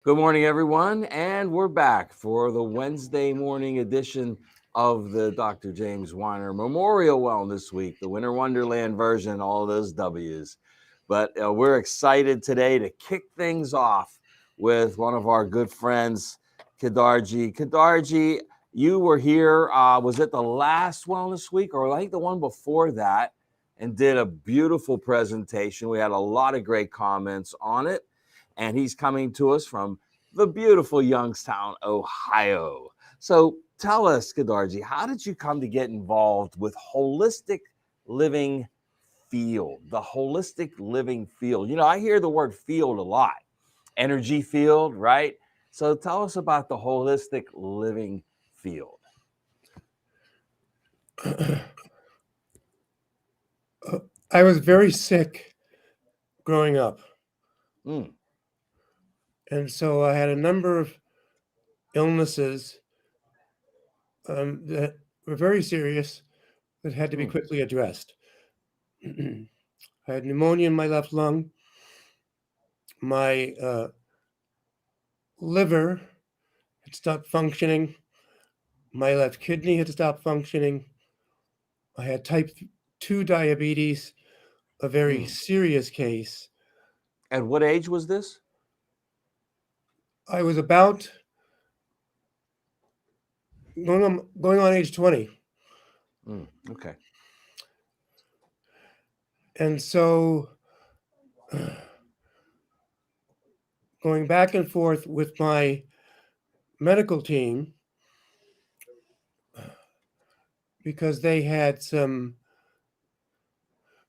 Good morning, everyone, and we're back for the Wednesday morning edition of the Dr. James Weiner Memorial Wellness Week, the Winter Wonderland version, all those W's. But we're excited today to kick things off with one of our good friends, Kedarji. Kedarji, you were here, was it the last Wellness Week or I think the one before that, and did a beautiful presentation. We had a lot of great comments on it, and he's coming to us from the beautiful Youngstown, Ohio. So tell us, Kedarji, how did you come to get involved with holistic living field, the holistic living field? I hear the word field a lot, energy field, right? So tell us about the holistic living field. I was very sick growing up. Mm. And so I had a number of illnesses that were very serious that had to be Mm. quickly addressed. I had pneumonia in my left lung. My liver had stopped functioning. My left kidney had stopped functioning. I had type 2 diabetes, a very Mm. serious case. At what age was this? I was about going on age 20. Mm. Okay. And so going back and forth with my medical team because they had some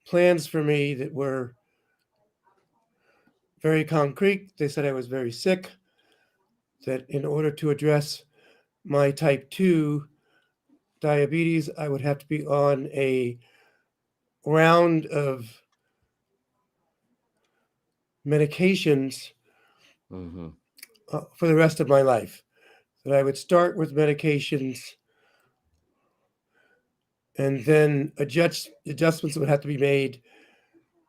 plans for me that were very concrete. They said I was very sick, that in order to address my type 2 diabetes, I would have to be on a round of medications Mm-hmm. for the rest of my life. That I would start with medications and then adjustments would have to be made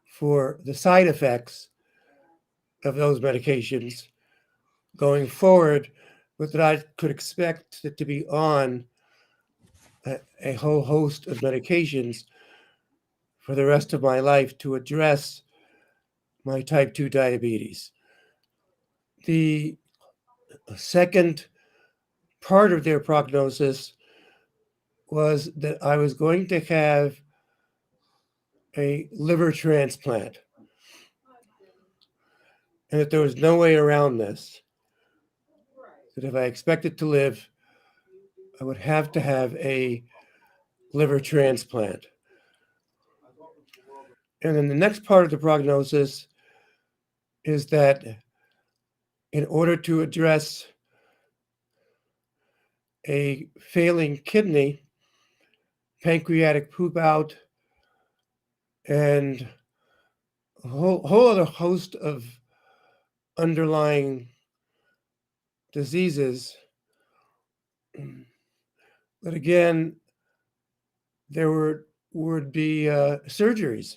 for the side effects of those medications going forward, but that I could expect it to be on a whole host of medications for the rest of my life to address my type 2 diabetes. The second part of their prognosis was that I was going to have a liver transplant and that there was no way around this. That if I expected to live, I would have to have a liver transplant. And then the next part of the prognosis is that in order to address a failing kidney, pancreatic poop out, and a whole other host of underlying diseases, that again, would be surgeries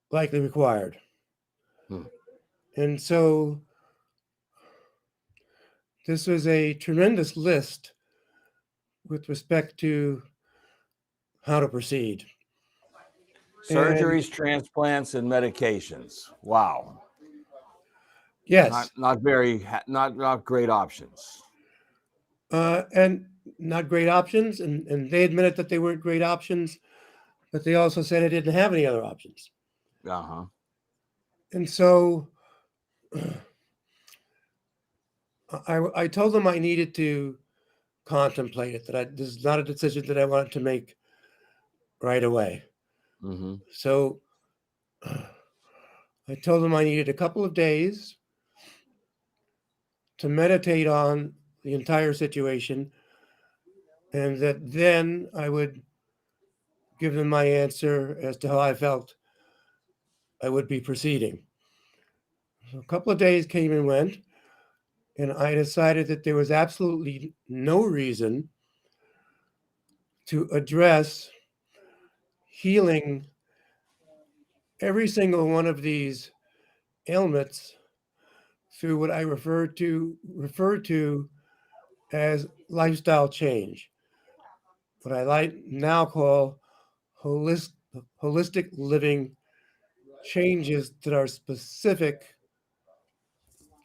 likely required. Mm. And so this was a tremendous list with respect to how to proceed. And Surgeries, transplants, and medications. Wow. Not yes, not very not great options. and not great options. And they admitted that they weren't great options, but they also said I didn't have any other options. Uh-huh. And so I told them I needed to contemplate it, that this is not a decision that I wanted to make right away. Mm-hmm. So I told them I needed a couple of days to meditate on the entire situation, and that then I would give them my answer as to how I felt I would be proceeding. So a couple of days came and went, and I decided that there was absolutely no reason to address healing every single one of these ailments through what I refer to as lifestyle change, what I like now call holistic, holistic living changes that are specific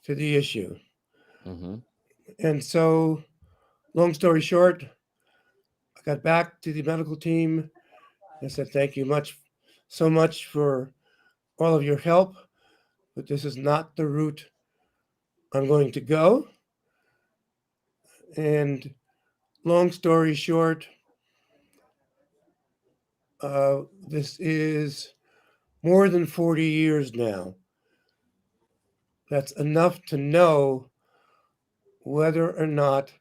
to the issue. Mm-hmm. And so, long story short, I got back to the medical team and said, "Thank you so much for all of your help, but this is not the route I'm going to go." And long story short, this is more than 40 years now. That's enough to know whether or not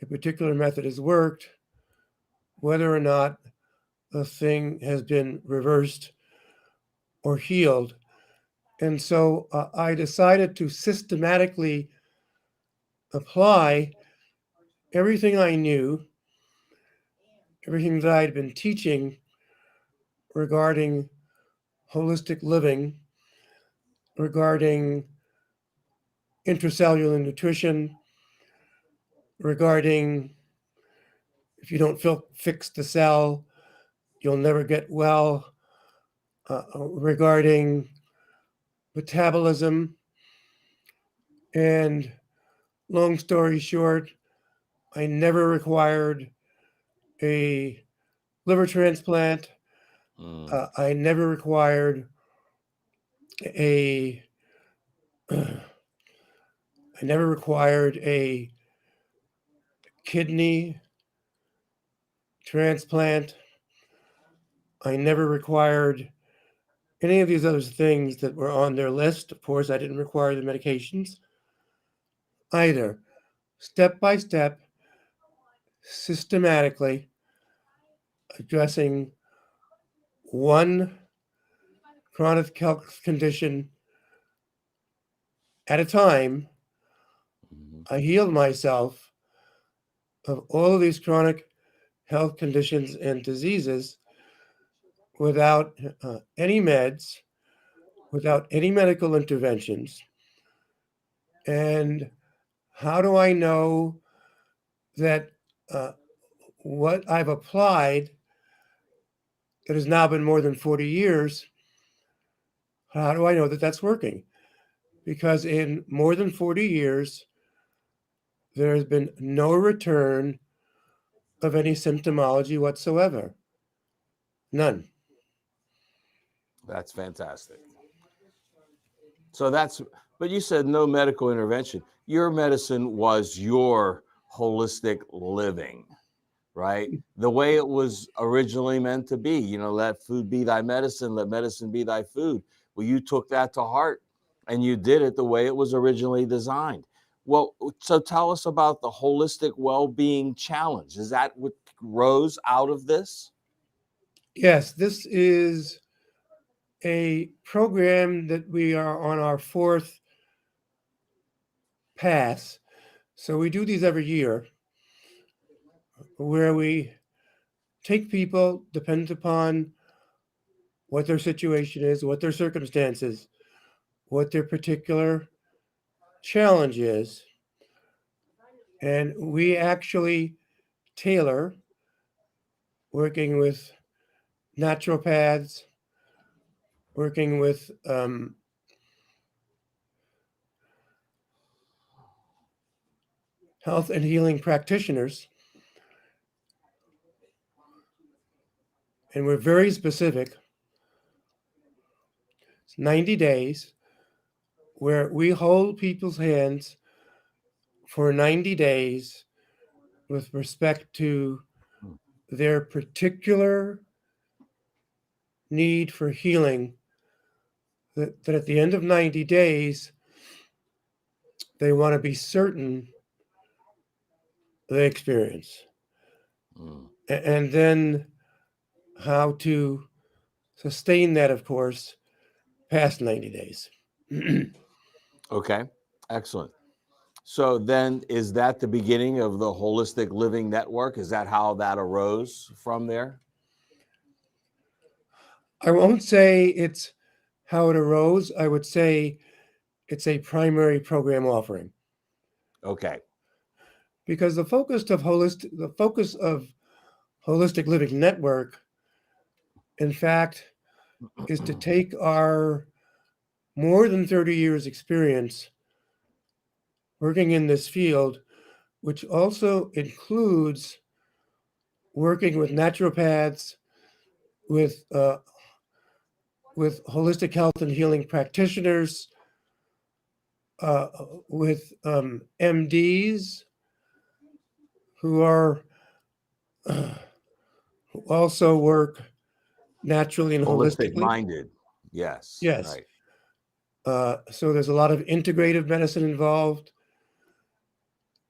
a particular method has worked, whether or not a thing has been reversed or healed. And so I decided to systematically apply everything I knew, everything that I had been teaching regarding holistic living, regarding intracellular nutrition, regarding if you don't fix the cell, you'll never get well, regarding metabolism. And long story short, I never required a liver transplant. Mm. I never required a I never required a kidney transplant. I never required any of these other things that were on their list. Of course, I didn't require the medications either. Step by step, systematically addressing one chronic health condition at a time, Mm-hmm. I healed myself of all of these chronic health conditions and diseases without any meds, without any medical interventions. And how do I know that uh, what I've applied that has now been more than 40 years, how do I know that that's working? Because in more than 40 years, there has been no return of any symptomology whatsoever. None. That's fantastic. So that's, but you said no medical intervention. Your medicine was your holistic living, right? The way it was originally meant to be. Let food be thy medicine, let medicine be thy food. Well, you took that to heart and you did it the way it was originally designed. Well, so tell us about the holistic well-being challenge. Is that what rose out of this? Yes, this is a program that we are on our fourth pass. So we do these every year where we take people, dependent upon what their situation is, what their circumstances, what their particular challenge is, and we actually tailor, working with naturopaths, working with health and healing practitioners, and we're very specific. It's 90 days where we hold people's hands for 90 days with respect to Hmm. their particular need for healing. That at the end of 90 days, they want to be certain they experience. Mm. And then how to sustain that, of course, past 90 days. Okay, excellent. So then, is that the beginning of the Holistic Living Network? Is that how that arose from there? I won't say it's how it arose. I would say it's a primary program offering. Okay. Because the focus of Holistic Living Network, in fact, is to take our more than 30 years experience working in this field, which also includes working with naturopaths, with with holistic health and healing practitioners, uh, with MDs who are who also work naturally and Holistic holistically. minded. Yes. Yes. Right. So there's a lot of integrative medicine involved.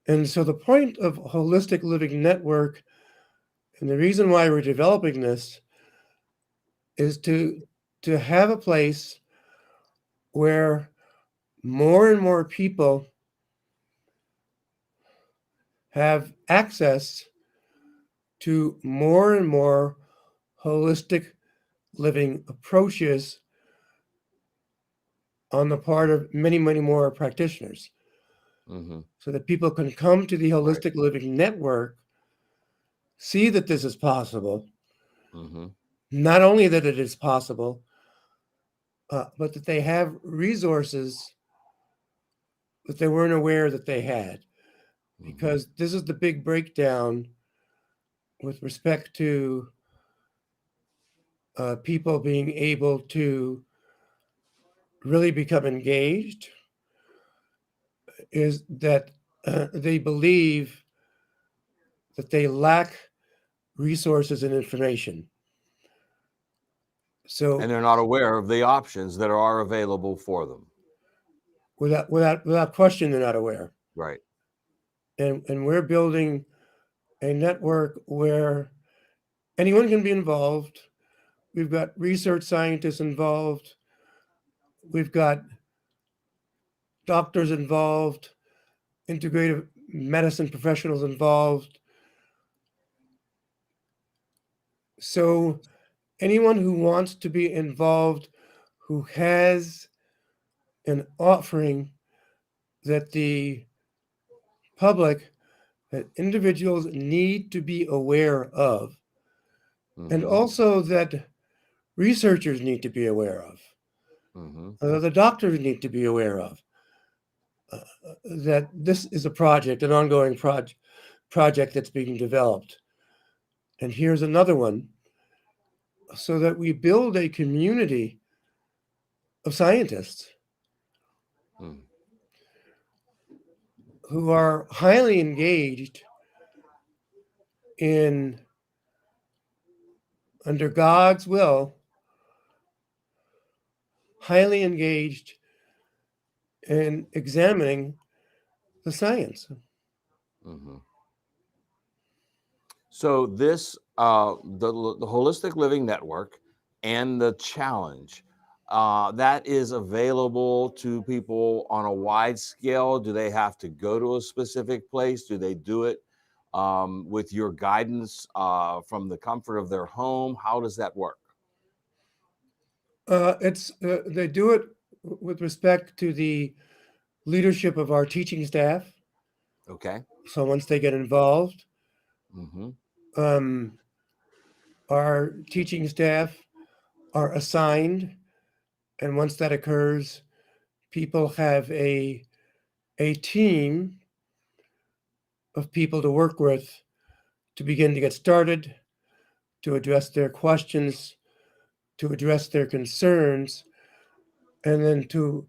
And so the point of Holistic Living Network, and the reason why we're developing this, is to have a place where more and more people have access to more and more holistic living approaches on the part of many, many more practitioners, Mm-hmm. so that people can come to the Right. Holistic Living Network, see that this is possible, Mm-hmm. not only that it is possible, but that they have resources that they weren't aware that they had. Mm-hmm. Because this is the big breakdown with respect to people being able to really become engaged, is that they believe that they lack resources and information. So And they're not aware of the options that are available for them. without question, they're not aware. Right. And we're building a network where anyone can be involved. We've got research scientists involved. We've got doctors involved, integrative medicine professionals involved. So anyone who wants to be involved, who has an offering that the public, that individuals need to be aware of, and Mm-hmm. also that researchers need to be aware of, Mm-hmm. the doctors need to be aware of, that this is a project, an ongoing project that's being developed. And here's another one, so that we build a community of scientists Mm. who are highly engaged in, under God's will, highly engaged in examining the science. Mm-hmm. So this the Holistic Living Network and the challenge that is available to people on a wide scale. Do they have to go to a specific place? Do they do it with your guidance from the comfort of their home? How does that work? It's They do it with respect to the leadership of our teaching staff. Okay. So once they get involved, Mm-hmm. um, our teaching staff are assigned, and once that occurs, people have a team of people to work with to begin to get started, to address their questions, to address their concerns, and then to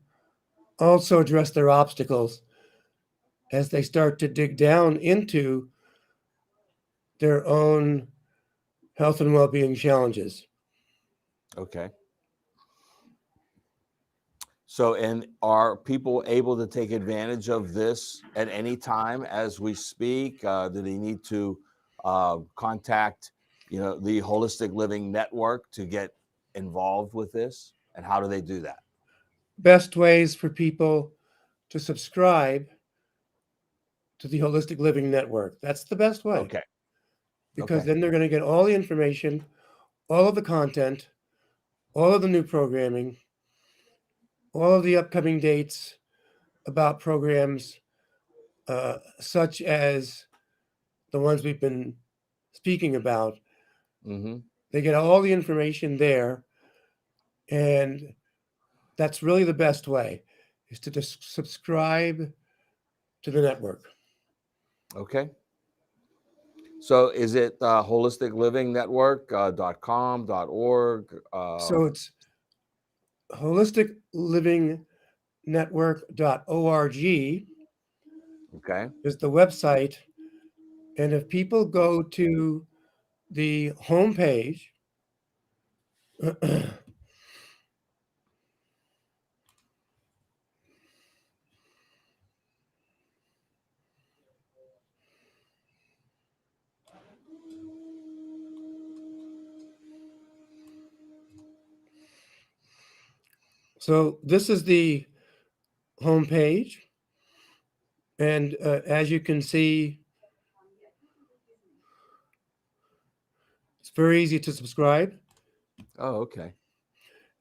also address their obstacles as they start to dig down into their own health and well-being challenges. Okay. So, and are people able to take advantage of this at any time as we speak? Do they need to contact, the Holistic Living Network to get involved with this? And how do they do that? Best ways for people to subscribe to the Holistic Living Network. That's the best way, Okay. because Okay. then they're going to get all the information, all of the content, all of the new programming, all of the upcoming dates, about programs such as the ones we've been speaking about. Mm-hmm. They get all the information there, and that's really the best way, is to just subscribe to the network. Okay. So is it Holistic Living Network .com, .org? So it's holisticlivingnetwork.org Okay. is the website. And if people go to the homepage, so this is the homepage. And as you can see, it's very easy to subscribe. Oh, okay.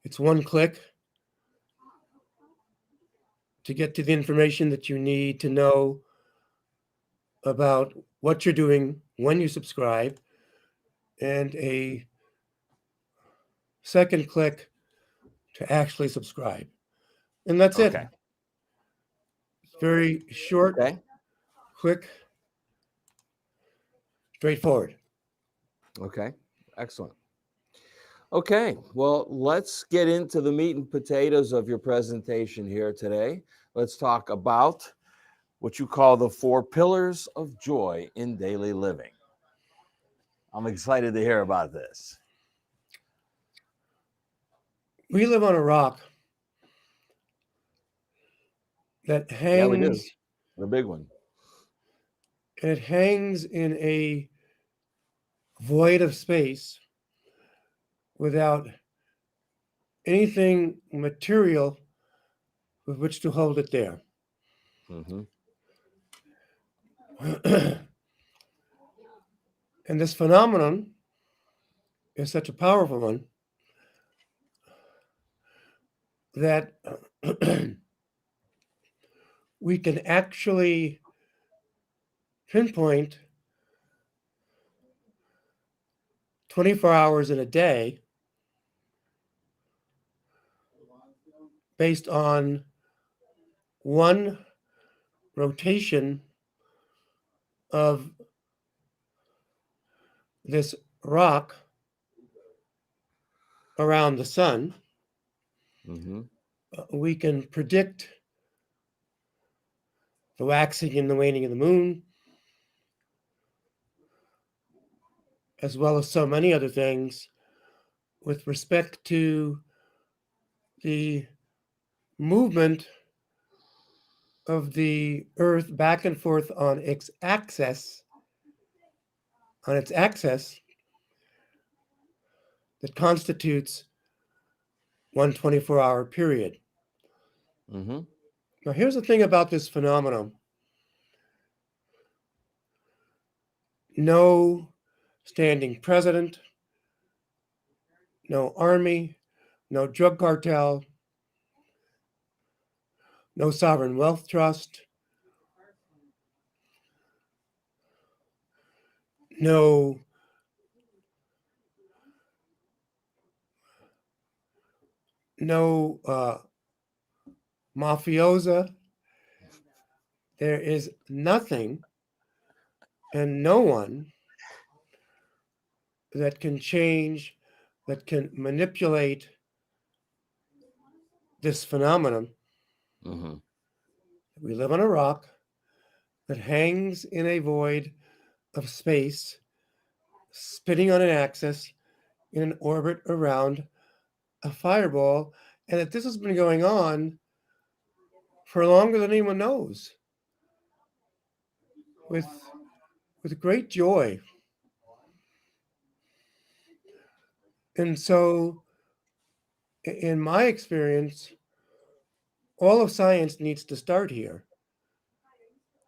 It's one click to get to the information that you need to know about what you're doing when you subscribe, and a second click to actually subscribe. And that's it. Okay. It's very short, Okay. quick, straightforward. Okay. Excellent. Okay. Well, let's get into the meat and potatoes of your presentation here today. Let's talk about what you call the 4 pillars of joy in daily living. I'm excited to hear about this. We live on a rock that Yeah, we do. hangs, The big one. and it hangs in a void of space without anything material with which to hold it there. Mm-hmm. And this phenomenon is such a powerful one that we can actually pinpoint 24 hours in a day based on one rotation of this rock around the sun. Mm-hmm. We can predict the waxing and the waning of the moon, as well as so many other things with respect to the movement of the Earth back and forth on its axis, that constitutes one 24-hour period. Mm-hmm. Now, here's the thing about this phenomenon. No standing president, no army, no drug cartel, no sovereign wealth trust, no mafiosa. There is nothing and no one that can change, that can manipulate this phenomenon. Mm-hmm. We live on a rock that hangs in a void of space, spinning on an axis in an orbit around a fireball, and that this has been going on for longer than anyone knows, with great joy. And so, in my experience, all of science needs to start here.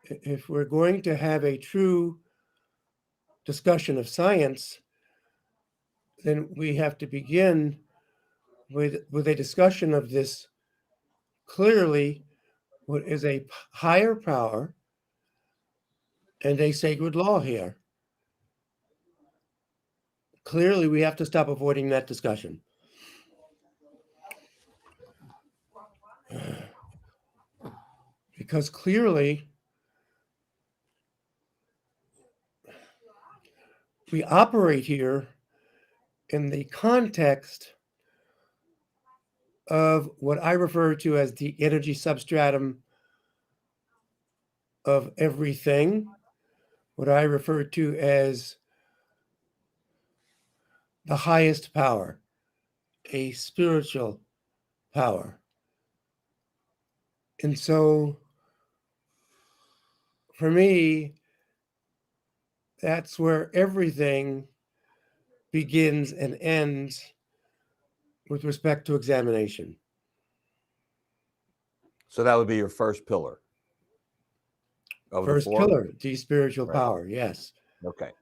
If we're going to have a true discussion of science, then we have to begin with a discussion of this clearly what is a higher power and a sacred law here. Clearly, we have to stop avoiding that discussion. Because clearly, we operate here in the context of what I refer to as the energy substratum of everything, what I refer to as the highest power, a spiritual power. And so, for me, that's where everything begins and ends with respect to examination. So that would be your first pillar of First the four? pillar, the spiritual Right. power, yes. Okay.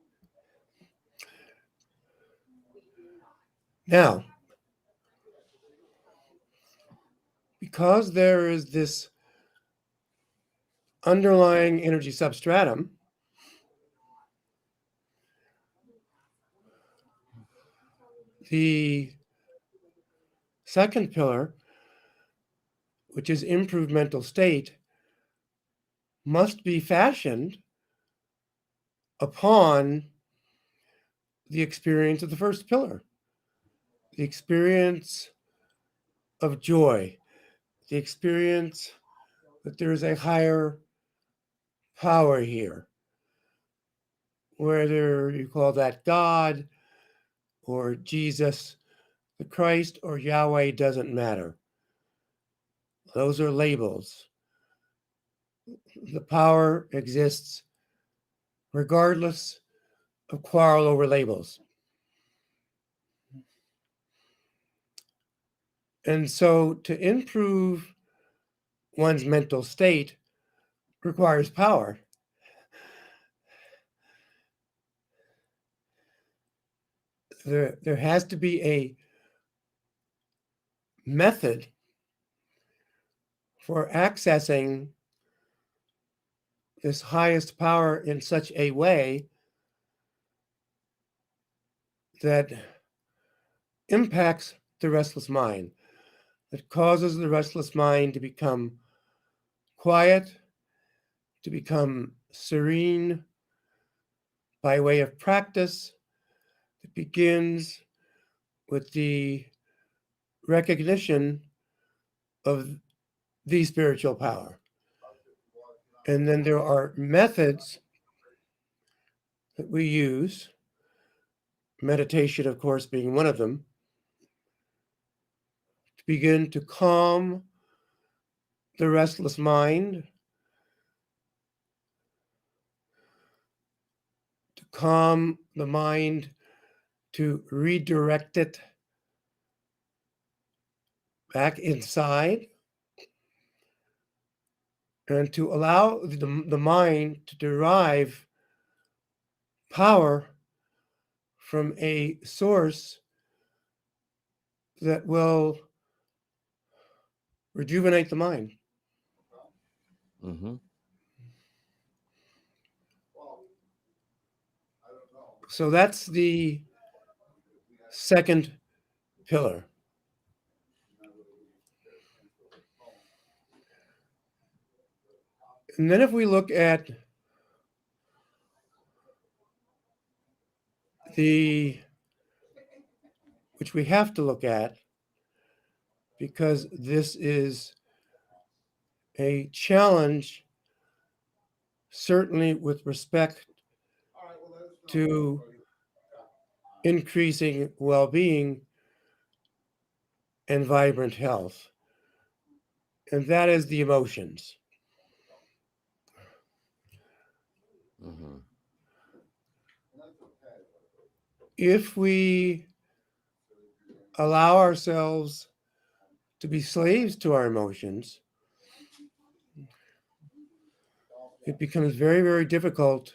Now, because there is this underlying energy substratum, the second pillar, which is improved mental state, must be fashioned upon the experience of the first pillar, the experience of joy, the experience that there is a higher power here, whether you call that God or Jesus, the Christ or Yahweh, doesn't matter. Those are labels. The power exists regardless of quarrel over labels. And so to improve one's mental state requires power. There has to be a method for accessing this highest power in such a way that impacts the restless mind, that causes the restless mind to become quiet, to become serene by way of practice that begins with the recognition of the spiritual power. And then there are methods that we use, meditation, of course, being one of them, to begin to calm the restless mind, to calm the mind, to redirect it back inside, and to allow the mind to derive power from a source that will rejuvenate the mind. Mm-hmm. So that's the second pillar. And then if we look at which we have to look at, because this is a challenge, certainly with respect to increasing well-being and vibrant health. And that is the emotions. Mm-hmm. If we allow ourselves to be slaves to our emotions, it becomes very, very difficult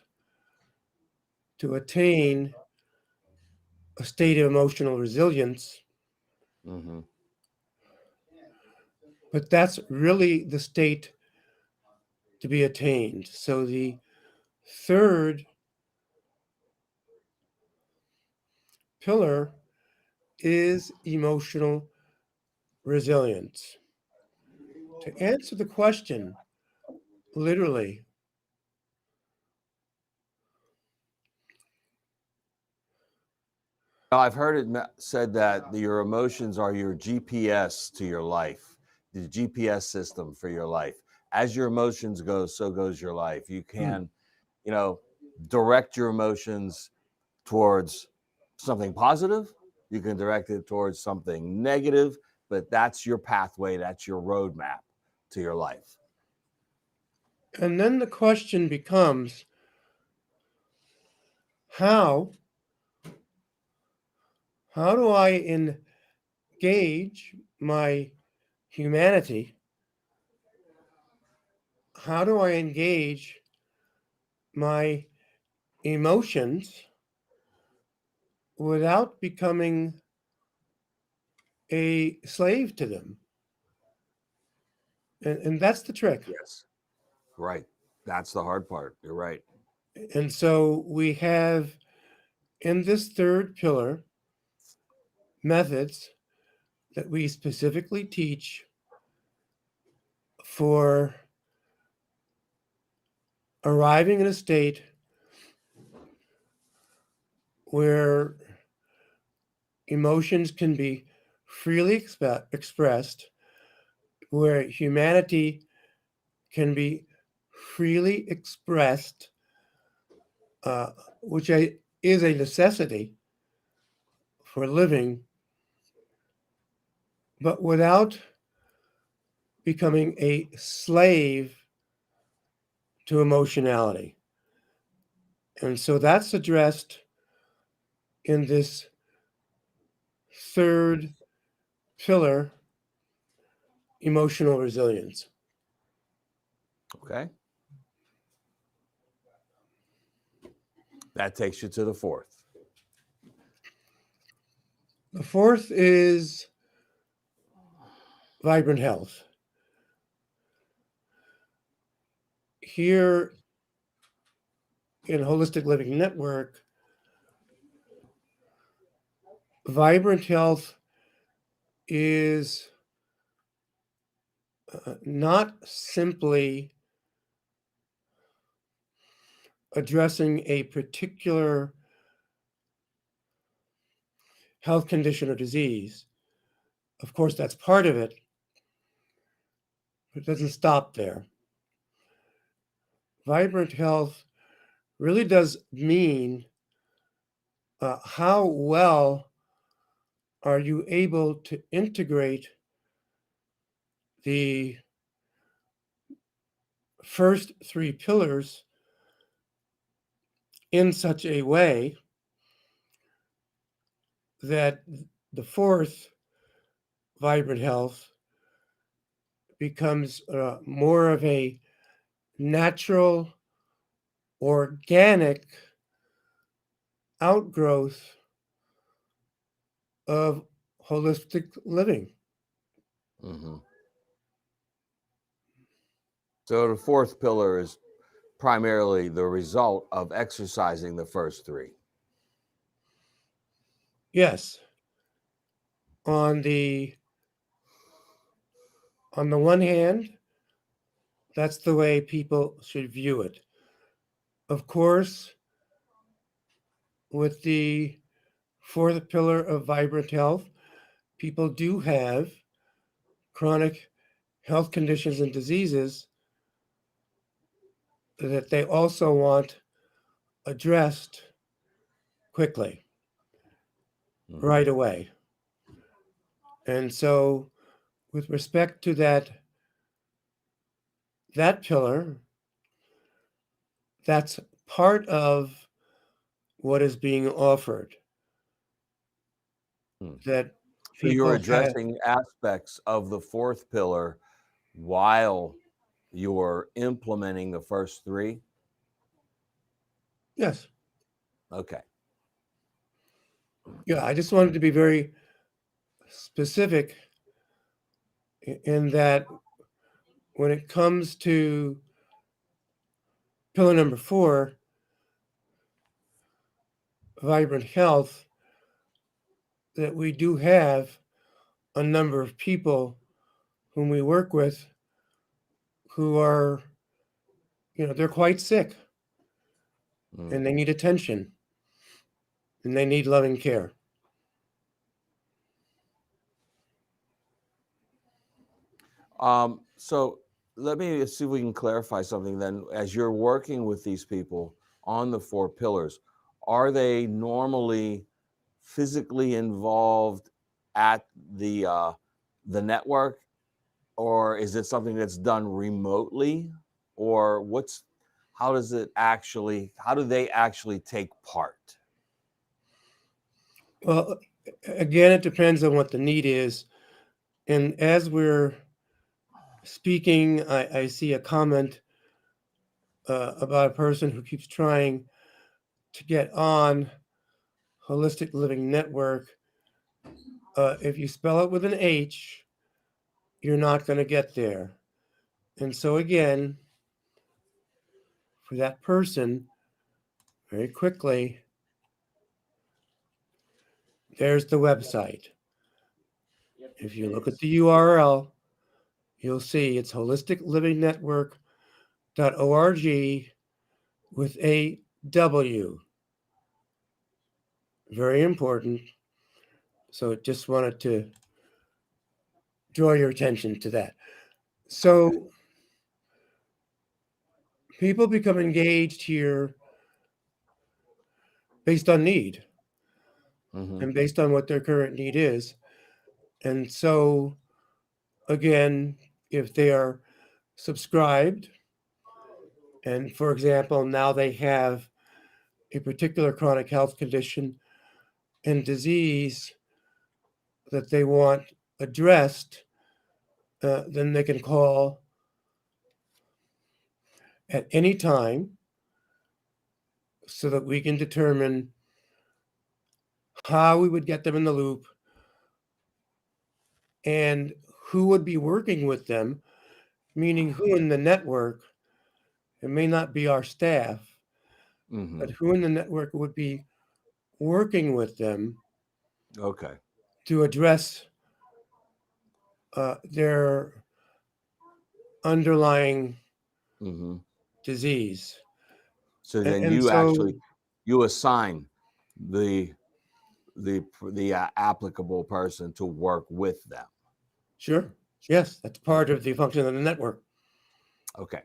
to attain a state of emotional resilience. Mm-hmm. But that's really the state to be attained. So the third pillar is emotional resilience. To answer the question, literally, I've heard it said that your emotions are your GPS to your life, the GPS system for your life. As your emotions go, so goes your life. You can, you know, direct your emotions towards something positive. You can direct it towards something negative, but that's your pathway. That's your roadmap to your life. and then the question becomes how do I engage my humanity? How do I engage my emotions without becoming a slave to them? And that's the trick. Yes. Right. That's the hard part. You're right. And so we have in this third pillar methods that we specifically teach for arriving in a state where emotions can be freely expressed, where humanity can be freely expressed, uh, which is a necessity for living, but without becoming a slave to emotionality. And so that's addressed in this third pillar, emotional resilience. Okay. That takes you to the fourth. The fourth is vibrant health. Here in Holistic Living Network, vibrant health is not simply addressing a particular health condition or disease. Of course, that's part of it, but it doesn't stop there. Vibrant health really does mean how well are you able to integrate the first three pillars in such a way that the fourth, vibrant health, becomes more of a natural, organic outgrowth of holistic living. Mm-hmm. So the fourth pillar is primarily the result of exercising the first three. Yes, on the one hand, that's the way people should view it. Of course, with the fourth pillar of vibrant health, people do have chronic health conditions and diseases that they also want addressed quickly, Mm-hmm. right away. And so, with respect to that pillar, that's part of what is being offered. Hmm. That So you're people have, addressing aspects of the fourth pillar while you're implementing the first three. yes, Okay. yeah. I just wanted to be very specific in that when it comes to pillar number 4, vibrant health, that we do have a number of people whom we work with who are, they're quite sick and they need attention and they need loving care. So let me see if we can clarify something then. As you're working with these people on the 4 pillars, are they normally physically involved at the network, or is it something that's done remotely, or how do they actually take part? Well, again, it depends on what the need is. And as we're speaking, I see a comment about a person who keeps trying to get on Holistic Living Network. If you spell it with an H, you're not going to get there. And so, again, for that person, very quickly, there's the website. If you look at the URL, you'll see it's holisticlivingnetwork.org with a W. Very important. So just wanted to draw your attention to that. So Okay. people become engaged here based on need and based on what their current need is. And so, again, if they are subscribed, and for example, now they have a particular chronic health condition and disease that they want addressed, then they can call at any time so that we can determine how we would get them in the loop and who would be working with them, meaning who in the network. It may not be our staff, but who in the network would be working with them Okay. to address their underlying disease. So then And so, you assign the applicable person to work with them. sure, yes, that's part of the function of the network. Okay.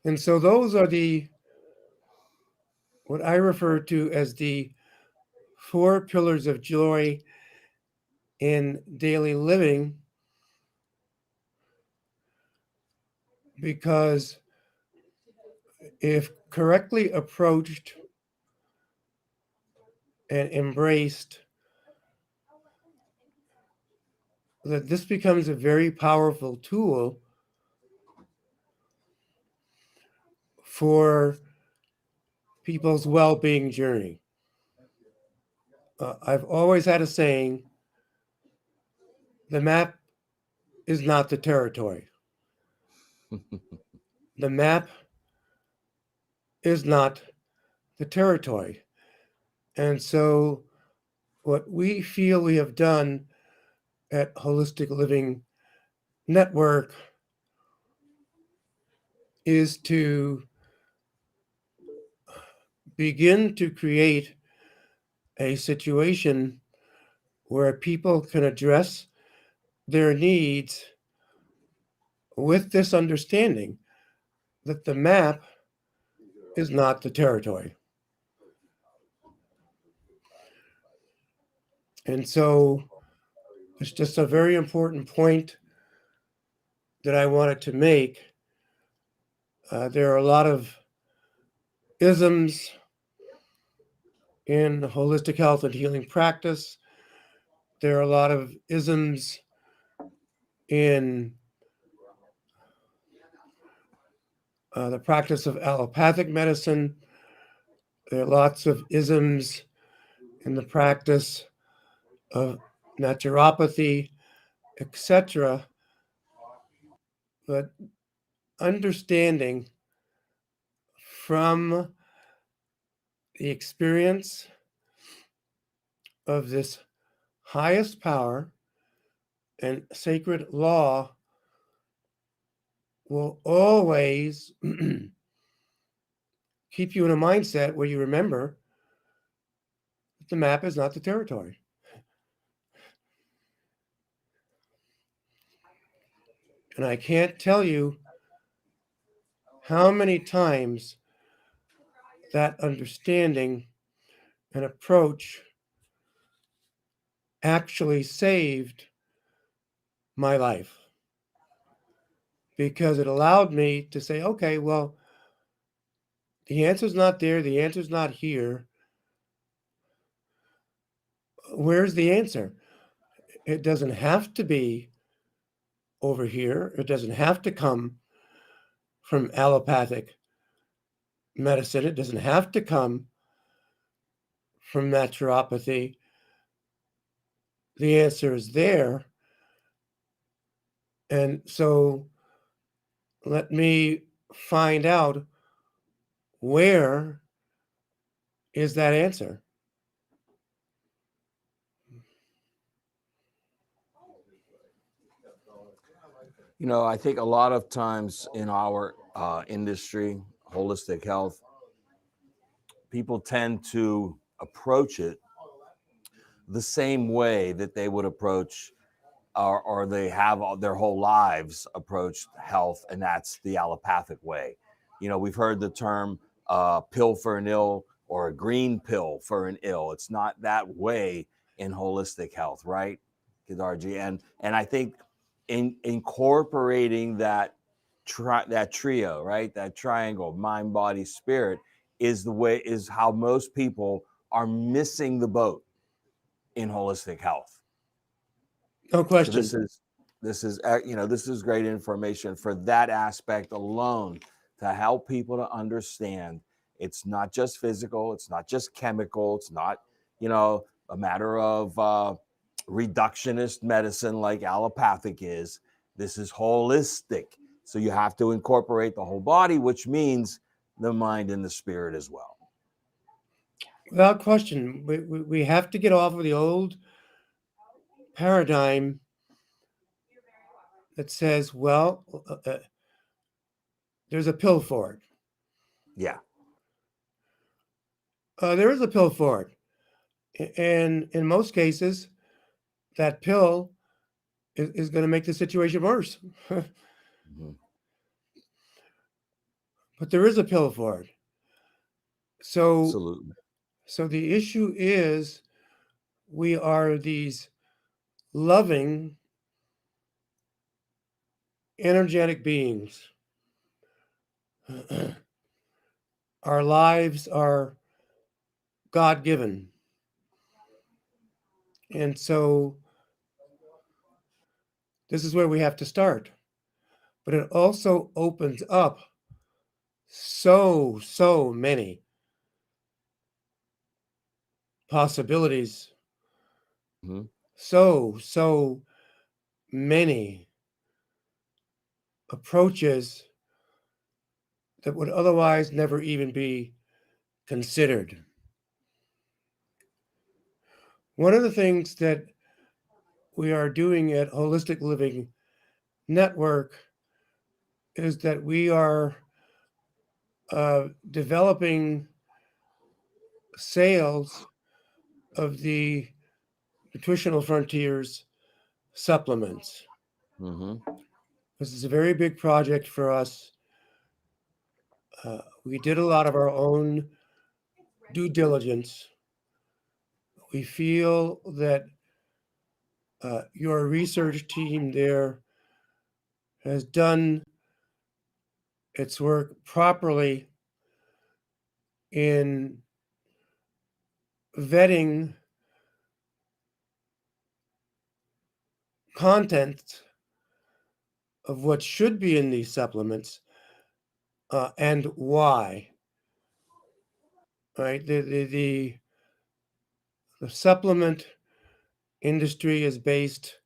And so those are what I refer to as the 4 pillars of joy in daily living, because if correctly approached and embraced, that this becomes a very powerful tool for people's well-being journey. I've always had a saying, the map is not the territory. The map is not the territory. And so what we feel we have done at Holistic Living Network is to begin to create a situation where people can address their needs with this understanding that the map is not the territory. And so it's just a very important point that I wanted to make. There are a lot of isms in holistic health and healing practice. There are a lot of isms in the practice of allopathic medicine. There are lots of isms in the practice of naturopathy, etc., but understanding from the experience of this highest power and sacred law will always keep you in a mindset where you remember that the map is not the territory. And I can't tell you how many times that understanding and approach actually saved my life, because it allowed me to say, okay, well, the answer's not there, the answer's not here. Where's the answer? It doesn't have to be over here. It doesn't have to come from allopathic medicine. It doesn't have to come from naturopathy. The answer is there. And so let me find out, where is that answer? You know, I think a lot of times in our industry, holistic health, people tend to approach it the same way that they would approach or they have their whole lives approached health, and that's the allopathic way. You know, we've heard the term pill for an ill or a green pill for an ill. It's not that way in holistic health, right, Kedarji? And I think in incorporating that trio, right, that triangle, mind, body, spirit, is how most people are missing the boat in holistic health. No So question. this is great information for that aspect alone, to help people to understand it's not just physical, it's not just chemical, it's not a matter of reductionist medicine like allopathic is. This is holistic. So you have to incorporate the whole body, which means the mind and the spirit as well. Without question, we have to get off of the old paradigm that says, well, there's a pill for it. Yeah. There is a pill for it. And in most cases, that pill is going to make the situation worse. Mm-hmm. But there is a pill for it. So, Absolutely. so the issue is, we are these loving, energetic beings. Our lives are God given. And so this is where we have to start. But it also opens up so many possibilities, Mm-hmm. so many approaches that would otherwise never even be considered. One of the things that we are doing at Holistic Living Network is that we are developing sales of the Nutritional Frontiers supplements. Mm-hmm. This is a very big project for us. We did a lot of our own due diligence. We feel that your research team there has done its work properly in vetting content of what should be in these supplements and why. Right, the supplement industry is based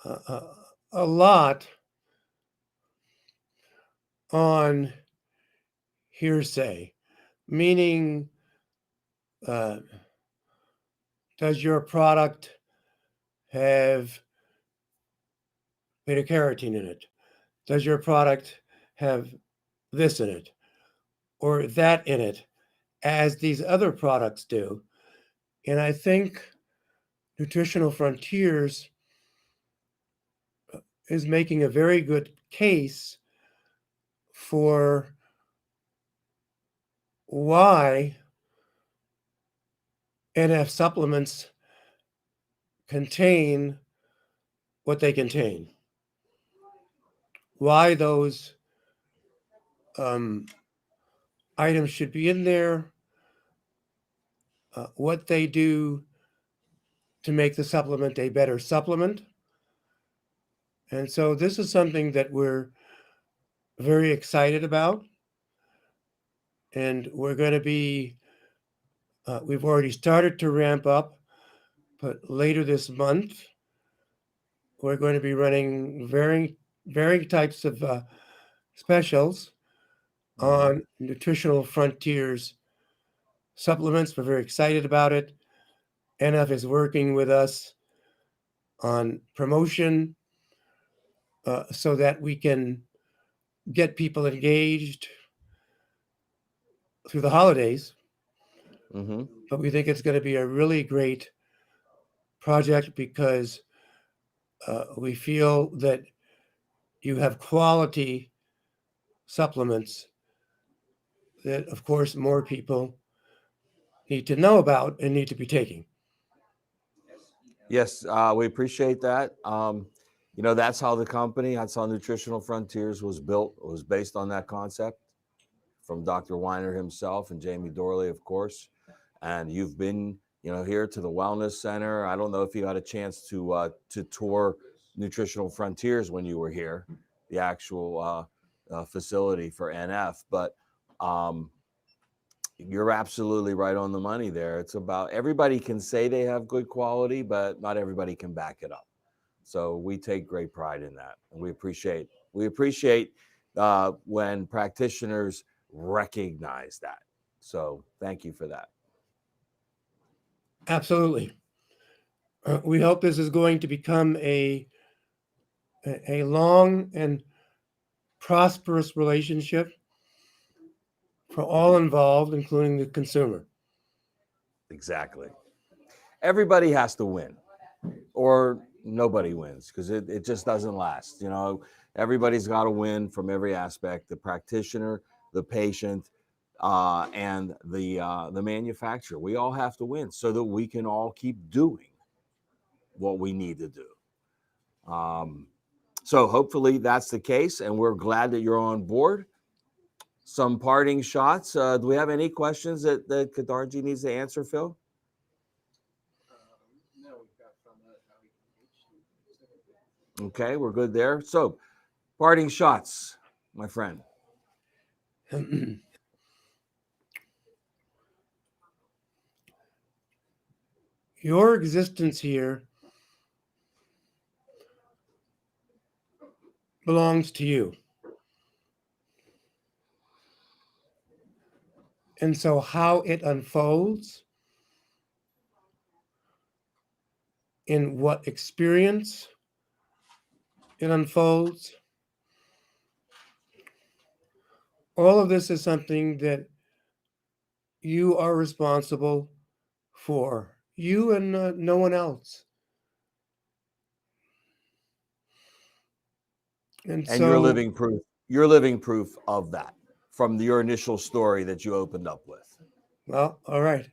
a lot on hearsay, meaning, uh, does your product have beta carotene in it? Does your product have this in it or that in it, as these other products do? And I think Nutritional Frontiers is making a very good case for why NF supplements contain what they contain, why those items should be in there, what they do to make the supplement a better supplement. And so this is something that we're very excited about. And we're going to be, we've already started to ramp up, but later this month, we're going to be running varying types of specials on Nutritional Frontiers supplements. We're very excited about it. NF is working with us on promotion so that we can get people engaged through the holidays. Mm-hmm. But we think it's going to be a really great project because we feel that you have quality supplements that, of course, more people need to know about and need to be taking. Yes, we appreciate that. That's how the company, that's how Nutritional Frontiers was built. It was based on that concept from Dr. Weiner himself and Jamie Dorley, of course. And you've been, here to the Wellness Center. I don't know if you had a chance to tour Nutritional Frontiers when you were here, the actual facility for NF, but you're absolutely right on the money there. It's about everybody can say they have good quality, but not everybody can back it up. So we take great pride in that, and we appreciate when practitioners recognize that. So thank you for that. Absolutely. We hope this is going to become a long and prosperous relationship for all involved, including the consumer. Exactly. Everybody has to win, or nobody wins, because it just doesn't last. Everybody's got to win from every aspect: the practitioner, the patient, and the manufacturer. We all have to win so that we can all keep doing what we need to do. So hopefully that's the case, and we're glad that you're on board. Some parting shots. Do we have any questions that Kedarji needs to answer, Phil? Okay, we're good there. So, parting shots, my friend. Your existence here belongs to you. And so, how it unfolds, in what experience it unfolds, all of this is something that you are responsible for. You and no one else. And And you're so, living proof. You're living proof of that from your initial story that you opened up with. well, all right.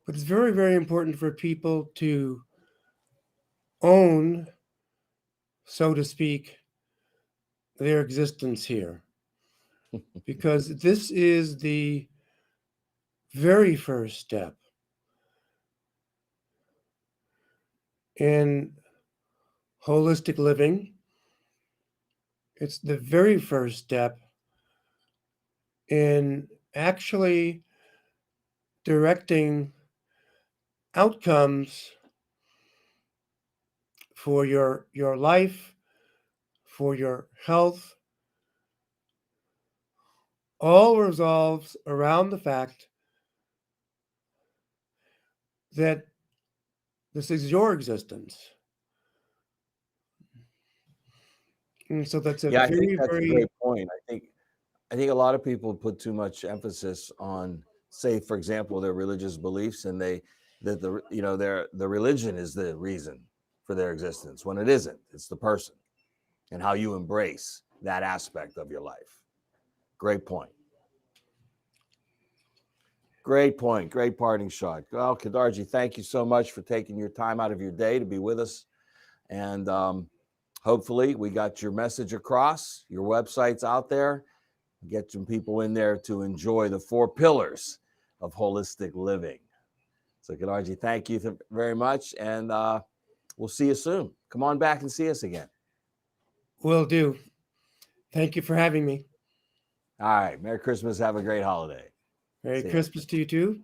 But it's very, very important for people to own, so to speak, their existence here. Because this is the very first step in holistic living. It's the very first step in actually directing outcomes for your life, for your health, all revolves around the fact that this is your existence. And so that's a Yeah, I think very, that's a very great point. I think a lot of people put too much emphasis on, say, for example, their religious beliefs, and that the religion is the reason for their existence when it isn't. It's the person and how you embrace that aspect of your life. Great point. Great point. Great parting shot. Well, Kedarji, thank you so much for taking your time out of your day to be with us. And hopefully, we got your message across. Your website's out there. Get some people in there to enjoy the 4 pillars of holistic living. So, Kedarji, thank you very much. And we'll see you soon. Come on back and see us again. will do. Thank you for having me. All right. Merry Christmas. Have a great holiday. Merry See ya. Christmas to you too.